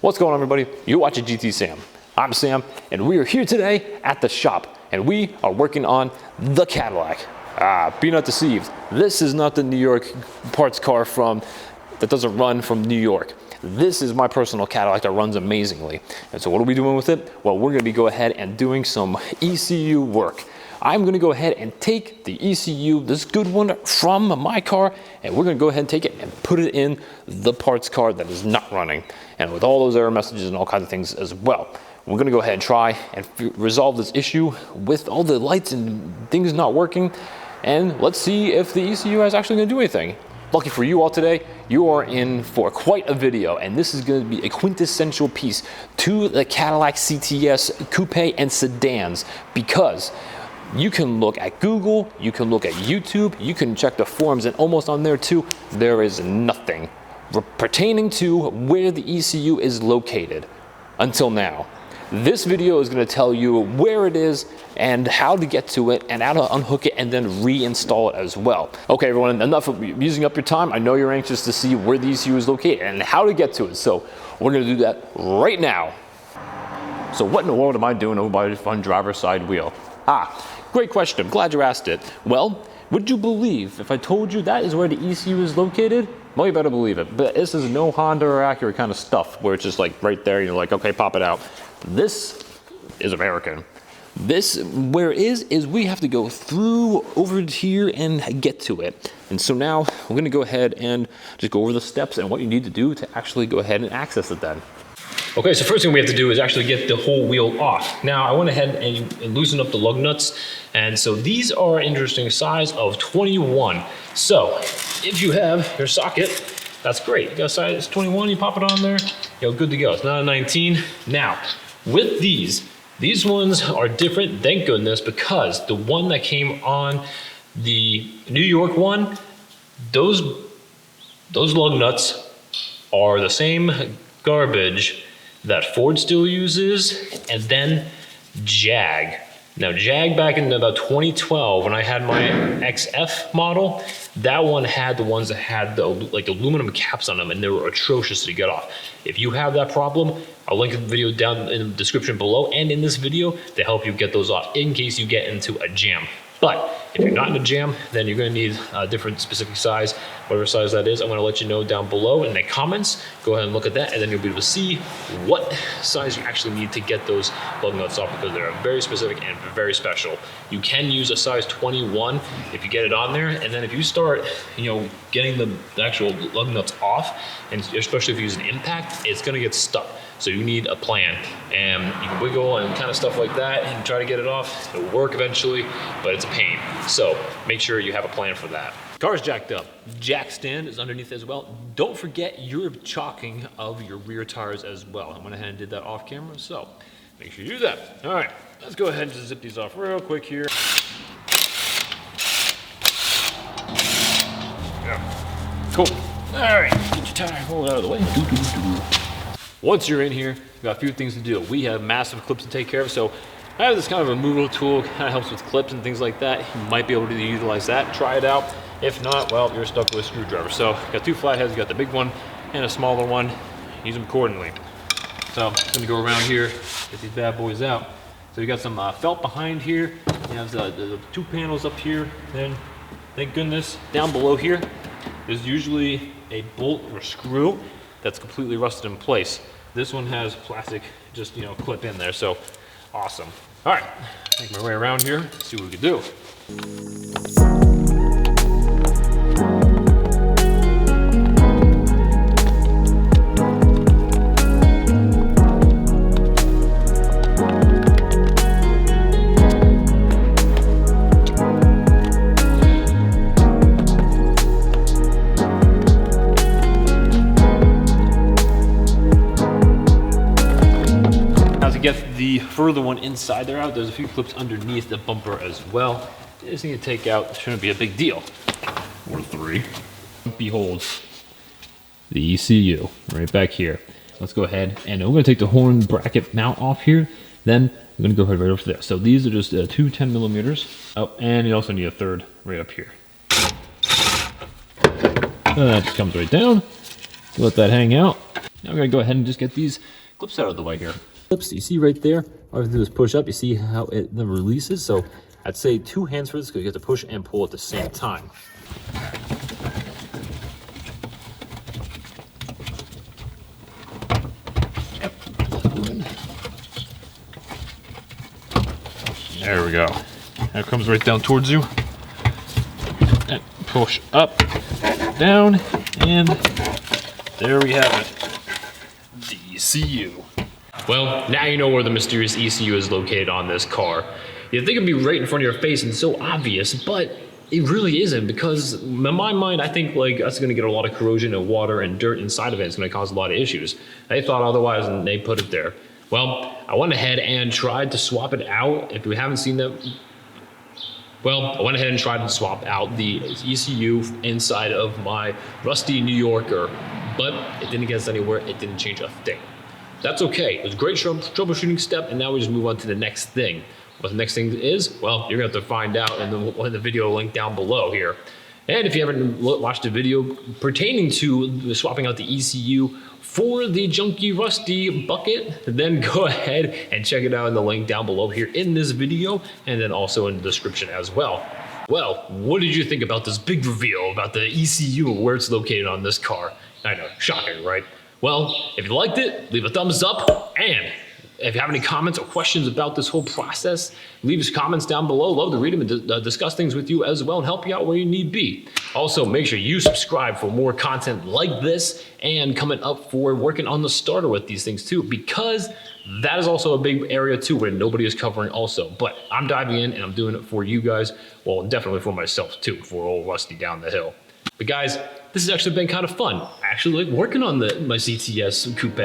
What's going on, everybody? You're watching GTSam. I'm Sam, and we are here today at the shop, and we are working on the Cadillac. Be not deceived. This is not the New York parts car that doesn't run from New York. This is my personal Cadillac that runs amazingly. And so what are we doing with it? Well, we're gonna go ahead and doing some ECU work. I'm gonna go ahead and take the ECU, this good one, from my car, and we're gonna go ahead and take it and put it in the parts car that is not running. And with all those error messages and all kinds of things as well. We're gonna go ahead and try and resolve this issue with all the lights and things not working. And let's see if the ECU is actually gonna do anything. Lucky for you all today, you are in for quite a video, and this is gonna be a quintessential piece to the Cadillac CTS coupe and sedans, because you can look at Google, you can look at YouTube, you can check the forums, and almost on there too, there is nothing pertaining to where the ECU is located until now. This video is going to tell you where it is and how to get to it and how to unhook it and then reinstall it as well. Okay, everyone, enough of using up your time. I know you're anxious to see where the ECU is located and how to get to it, so we're going to do that right now. So what in the world am I doing over by the front driver's side wheel? Great question. I'm glad you asked it. Well, would you believe if I told you that is where the ECU is located? Well, you better believe it. But this is no Honda or Acura kind of stuff where it's just like right there, you're like, okay, pop it out. This is American. This, where it is we have to go through over here and get to it. And so now we're gonna go ahead and just go over the steps and what you need to do to actually go ahead and access it then. Okay, so first thing we have to do is actually get the whole wheel off. Now, I went ahead and loosened up the lug nuts, and so these are interesting size of 21. So, if you have your socket, that's great. You got a size 21, you pop it on there, you're good to go. It's not a 19. Now, with these ones are different, thank goodness, because the one that came on the New York one, those lug nuts are the same garbage that Ford still uses, and then Jag. Now Jag, back in about 2012, when I had my XF model, that one had the ones that had the aluminum caps on them, and they were atrocious to get off. If you have that problem, I'll link the video down in the description below and in this video to help you get those off in case you get into a jam. But if you're not in a jam, then you're gonna need a different specific size, whatever size that is. I'm gonna let you know down below in the comments. Go ahead and look at that, and then you'll be able to see what size you actually need to get those lug nuts off, because they're very specific and very special. You can use a size 21 if you get it on there, and then if you start, getting the actual lug nuts off, and especially if you use an impact, it's gonna get stuck. So you need a plan, and you can wiggle and kind of stuff like that and try to get it off. It'll work eventually, but it's a pain. So make sure you have a plan for that. Car's jacked up. Jack stand is underneath as well. Don't forget your chalking of your rear tires as well. I went ahead and did that off camera, so make sure you do that. All right, let's go ahead and just zip these off real quick here. Yeah. Cool. All right, get your tire hold out of the way. Once you're in here, you've got a few things to do. We have massive clips to take care of, so I have this kind of a removal tool, kind of helps with clips and things like that. You might be able to utilize that, try it out. If not, well, you're stuck with a screwdriver. So, got two flatheads, you got the big one and a smaller one. Use them accordingly. So, I'm gonna go around here, get these bad boys out. So you got some felt behind here. You have the two panels up here. Then, thank goodness, down below here, there's usually a bolt or screw that's completely rusted in place. This one has plastic, just clip in there, so awesome. All right, make my way around here, see what we can do. Get the further one inside there out. There's a few clips underneath the bumper as well. Just need to take out, shouldn't be a big deal. Or three. Behold, the ECU right back here. Let's go ahead and we're gonna take the horn bracket mount off here. Then we're gonna go ahead right over there. So these are just two 10 millimeters. Oh, and you also need a third right up here. And that just comes right down. Let that hang out. Now I'm gonna go ahead and just get these clips out of the way here. Clips, you see right there, all I have to do is push up. You see how it then releases? So I'd say 2 hands for this because you have to push and pull at the same time. Yep. There we go. That comes right down towards you. And push up, down, and there we have it. The ECU. Well, now you know where the mysterious ECU is located on this car. You'd think it'd be right in front of your face and so obvious, but it really isn't, because in my mind, I think like that's gonna get a lot of corrosion and water and dirt inside of it. It's gonna cause a lot of issues. They thought otherwise and they put it there. Well, I went ahead and tried to swap it out. If we haven't seen that, well, I went ahead and tried to swap out the ECU inside of my rusty New Yorker, but it didn't get us anywhere. It didn't change a thing. That's okay. It was a great troubleshooting step, and now we just move on to the next thing. What the next thing is, well, you're gonna have to find out in the video link down below here. And if you haven't watched a video pertaining to swapping out the ECU for the junky rusty bucket, then go ahead and check it out in the link down below here in this video, and then also in the description as well. Well, what did you think about this big reveal about the ECU and where it's located on this car? I know, shocking, right? Well, if you liked it, leave a thumbs up, and if you have any comments or questions about this whole process, leave us comments down below. Love to read them and discuss things with you as well and help you out where you need be. Also, make sure you subscribe for more content like this and coming up for working on the starter with these things too, because that is also a big area too where nobody is covering also. But I'm diving in and I'm doing it for you guys, well, definitely for myself too, for old Rusty down the hill. But guys, this has actually been kind of fun. I actually like working on my CTS coupe.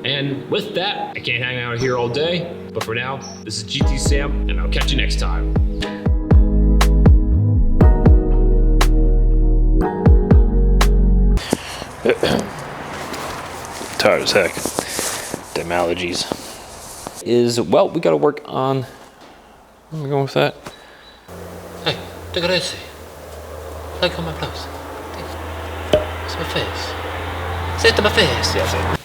And with that, I can't hang out here all day. But for now, this is GTSam, and I'll catch you next time. Tired as heck. Damn allergies. Well, we gotta work on, where am I going with that? Hey, take it easy. Like on my clothes. It's my face. Say it to my face. Yeah,